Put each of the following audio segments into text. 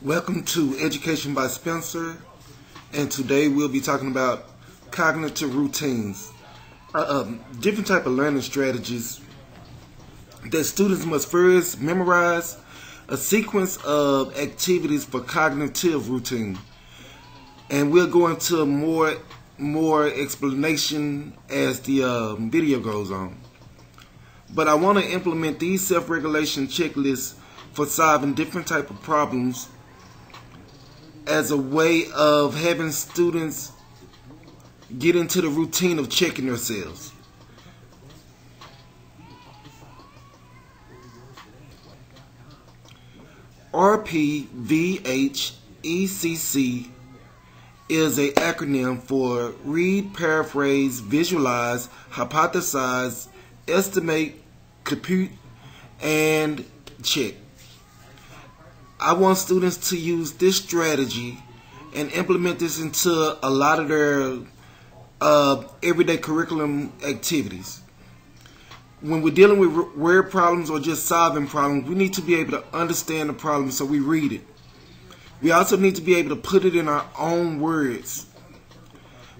Welcome to Education by Spencer, and today we'll be talking about cognitive routines, different type of learning strategies that students must first memorize a sequence of activities for cognitive routine, and we'll go into more explanation as the video goes on. But I want to implement these self-regulation checklists for solving different type of problems as a way of having students get into the routine of checking themselves. RPVHECC is an acronym for Read, Paraphrase, Visualize, Hypothesize, Estimate, Compute, and Check. I want students to use this strategy and implement this into a lot of their everyday curriculum activities. When we're dealing with word problems or just solving problems, we need to be able to understand the problem, so we read it. We also need to be able to put it in our own words.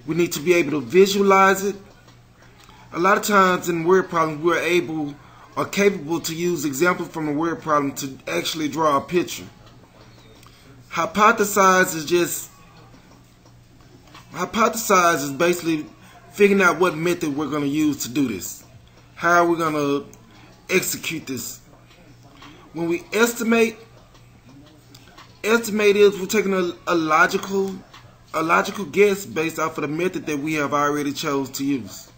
We need to be able to visualize it. A lot of times in word problems, we're able or capable to use examples from the word problem to actually draw a picture. Hypothesize is basically figuring out what method we're going to use to do this. How are we going to execute this? When we estimate is we're taking a logical guess based off of the method that we have already chose to use.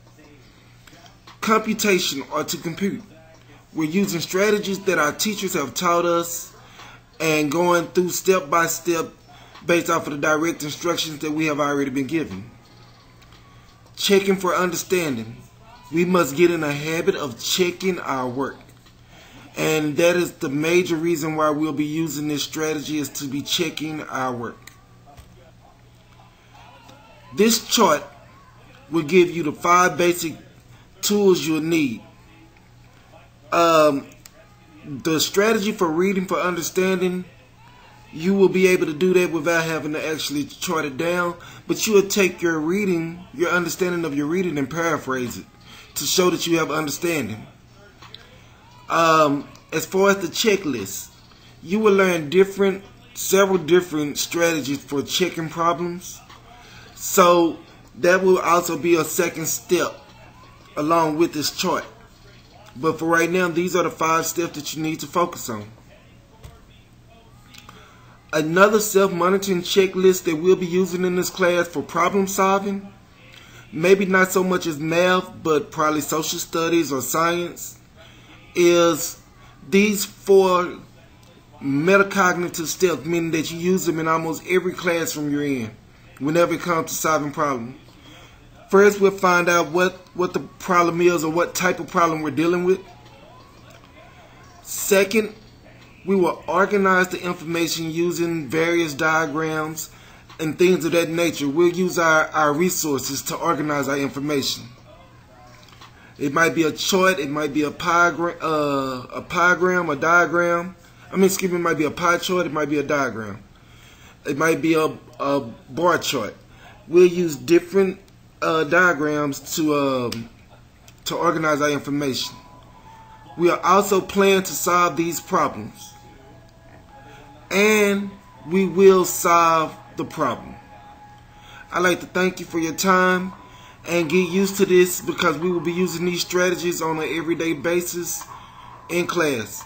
Computation, or to compute, we're using strategies that our teachers have taught us and going through step by step based off of the direct instructions that we have already been given. Checking for understanding. We must get in a habit of checking our work. And that is the major reason why we'll be using this strategy, is to be checking our work. This chart will give you the 5 basic tools you'll need. The strategy for reading for understanding, you will be able to do that without having to actually chart it down, but you will take your reading, your understanding of your reading, and paraphrase it to show that you have understanding. As far as the checklist, you will learn several different strategies for checking problems. So that will also be a second step along with this chart. But for right now, these are the 5 steps that you need to focus on. Another self-monitoring checklist that we'll be using in this class for problem solving, maybe not so much as math, but probably social studies or science, is these 4 metacognitive steps, meaning that you use them in almost every classroom you're in whenever it comes to solving problems. First, we'll find out what the problem is, or what type of problem we're dealing with. Second, we will organize the information using various diagrams and things of that nature. We'll use our resources to organize our information. It might be a chart, it might be a diagram. It might be a pie chart, it might be a diagram. It might be a bar chart. We'll use different diagrams to organize our information. We are also planning to solve these problems, and we will solve the problem. I'd like to thank you for your time, and get used to this, because we will be using these strategies on an everyday basis in class.